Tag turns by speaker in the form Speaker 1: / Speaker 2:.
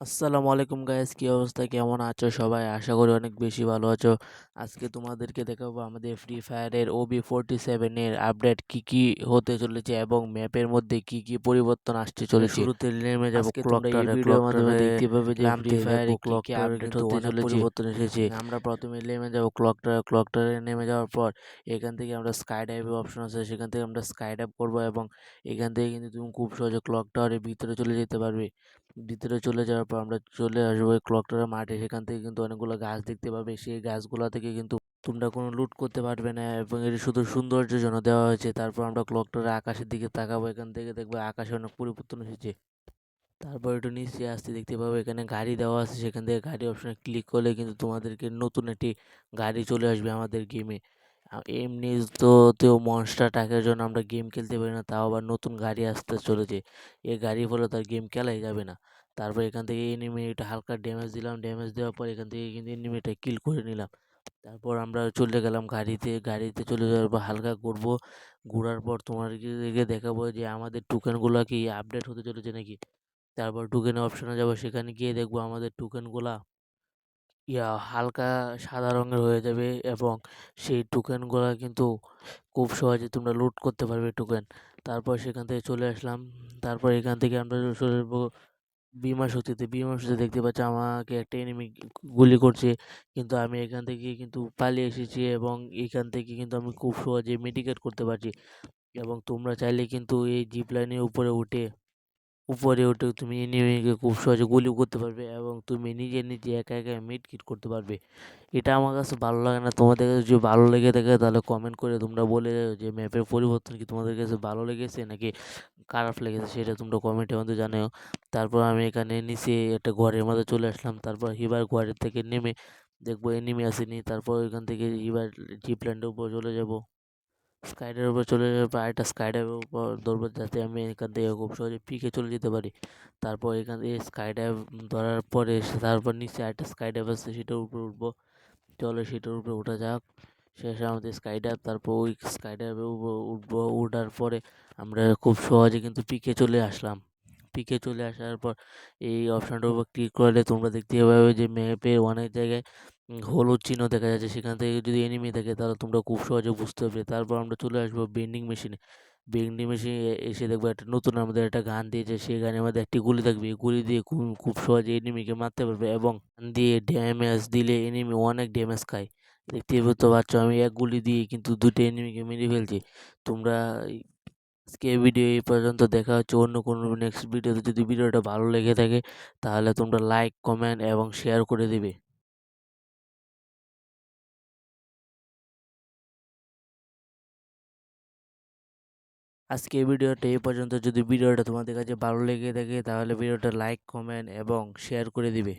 Speaker 1: আসসালামু আলাইকুম গাইস, কি অবস্থা? কেমন আছো সবাই? আশা করি অনেক বেশি ভালো আছো। আজকে তোমাদেরকে দেখাবো আমাদের ফ্রি ফায়ারের OB47 এর আপডেট কি কি হতে চলেছে এবং ম্যাপের মধ্যে কি কি পরিবর্তন আসতে চলেছে। শুরুতে নেমে যাব
Speaker 2: আজকে তোমরা এই
Speaker 1: ক্লকটারে।
Speaker 2: ভিডিওর মাধ্যমে
Speaker 1: ক্লকটারে
Speaker 2: দেখতে পাবে যে ফ্রি
Speaker 1: নামতে
Speaker 2: ফায়ারে
Speaker 1: থাকবো।
Speaker 2: কি কি
Speaker 1: ক্লকটারে
Speaker 2: আপডেট
Speaker 1: কিন্তু
Speaker 2: হতে
Speaker 1: অনেক
Speaker 2: চলেছে।
Speaker 1: পরিবর্তন এসেছে। আমরা প্রথমে নেমে যাব ক্লকটারে। ক্লকটারে নেমে যাওয়ার পর এখান থেকে আমরা স্কাই ডাইভের অপশন আছে, সেখান থেকে আমরা স্কাই ডাইভ করবো এবং এখান থেকে কিন্তু তুমি খুব সহজে ক্লক টাওয়ারের ভিতরে চলে যেতে পারবে। ভিতরে চলে যাওয়ার পর আমরা চলে আসবো ওই ক্লক টাওয়ারের মাঠে। সেখান থেকে কিন্তু অনেকগুলো গাছ দেখতে পাবে। সেই গাছগুলো থেকে কিন্তু তোমরা কোনো লুট করতে পারবে না এবং এটি শুধু সৌন্দর্যের জন্য দেওয়া হয়েছে। তারপর আমরা ক্লক টাওয়ারের আকাশের দিকে তাকাবো। এখান থেকে দেখবো আকাশে অনেক পরিবর্তন এসেছে। তারপর একটু নিচে আসতে দেখতে পাবো এখানে গাড়ি দেওয়া আছে। সেখান থেকে গাড়ি অপশনে ক্লিক করলে কিন্তু তোমাদেরকে নতুন একটি গাড়ি চলে আসবে আমাদের গেমে। এমনি তো মনস্টার ট্রাকের জন্য আমরা গেম খেলতে পারি না, তাও আবার নতুন গাড়ি আসতে চলেছে। এই গাড়ি হলে তার গেম খেলাই যাবে না। তারপর এখান থেকে এনিমিটা হালকা ড্যামেজ দিলাম। ড্যামেজ দেওয়ার পর এখান থেকে কিন্তু এনিমিটা কিল করে নিলাম। তারপর আমরা চলে গেলাম গাড়িতে। গাড়িতে চলে যাওয়ার পর হালকা ঘুরবো। ঘোরার পর তোমাদেরকে দেখাবো যে আমাদের টোকেনগুলো কি আপডেট হতে চলেছে নাকি। তারপর টোকেনের অপশনে যাব। সেখানে গিয়ে দেখবো আমাদের টোকেনগুলা হালকা সাদা রঙের হয়ে যাবে এবং সেই টোকেনগুলা কিন্তু খুব সহজে তোমরা লুট করতে পারবে টোকেন। তারপর সেখান থেকে চলে আসলাম। তারপর এখান থেকে আমরা চলে যাবো বিমা শক্তিতে। বিমা শক্তি দেখতে পাচ্ছ আমাকে একটা এনিমি গুলি করছে, কিন্তু আমি এখান থেকে কিন্তু পালিয়ে এসেছি এবং এখান থেকে কিন্তু আমি খুব সহজে মেডিকেট করতে পারছি। এবং তোমরা চাইলে কিন্তু এই জিপ লাইনের উপরে উঠে তুমি এনিমিকে খুব সহজে গুলি করতে পারবে এবং তুমি নিজে নিজে একা একা মিড কিট করতে পারবে। এটা আমার কাছে ভালো লাগে না। তোমাদের কাছে যদি ভালো লেগে থাকে তাহলে কমেন্ট করে তোমরা বলে দাও যে ম্যাপের পরিবর্তন কি তোমাদের কাছে ভালো লেগেছে নাকি খারাপ লেগেছে, সেটা তোমরা কমেন্টের মধ্যে জানাও। তারপর আমি এখানে নিচে একটা ঘরের মধ্যে চলে আসলাম। তারপর এবার ঘরের থেকে নেমে দেখবো এনিমি আসেনি। তারপর ওইখান থেকে এবার জিপ লাইনের উপর চলে যাব। স্কাইডের উপর চলে যাওয়ার পর আরেকটা স্কাইডের উপর দৌড়বো, যাতে আমি এখান থেকে খুব সহজে পিকে চলে যেতে পারি। তারপর এখান থেকে স্কাইডাইভ ধরার পরে তারপর নিচে আরেকটা স্কাইডাইভ আছে, সেটার উপরে উঠবো। চলো সেটার উপরে ওঠা যাক। শেষে আমাদের স্কাইডাইভ। তারপর ওই স্কাইডাইভের উপর উঠবো। ওঠার পরে আমরা খুব সহজে কিন্তু পিকে চলে আসলাম। পিকে চলে আসার পর এই অপশনটার উপর ক্লিক করলে তোমরা দেখতে পাবে যে ম্যাপের অনেক জায়গায় হলুদ চিহ্ন দেখা যাচ্ছে। সেখান থেকে যদি এনিমি থাকে তাহলে তোমরা খুব সহজে বুঝতে পারবে। তারপর আমরা চলে আসবো বেন্ডিং মেশিনে। বেন্ডিং মেশিনে এসে দেখবো একটা নতুন আমাদের একটা গান দিয়েছে। সেই গানের মধ্যে একটি গুলি থাকবে। এই গুলি দিয়ে খুব সহজে এনিমিকে মারতে পারবে এবং গান দিয়ে ড্যামেজ দিলে এনিমি অনেক ড্যামেজ খায়। দেখতেই তো পাচ্ছ আমি এক গুলি দিয়ে কিন্তু দুটো এনিমিকে মেরে ফেলছি। তোমরা আজকে এই ভিডিও এই পর্যন্ত। দেখা হচ্ছে অন্য কোনো নেক্সট ভিডিওতে। যদি ভিডিওটা ভালো লেগে থাকে তাহলে তোমরা লাইক, কমেন্ট এবং শেয়ার করে দিবে। আজকে এই ভিডিওটা এই পর্যন্ত। যদি ভিডিওটা তোমাদের কাছে ভালো লেগে থাকে তাহলে ভিডিওটা লাইক, কমেন্ট এবং শেয়ার করে দিবে।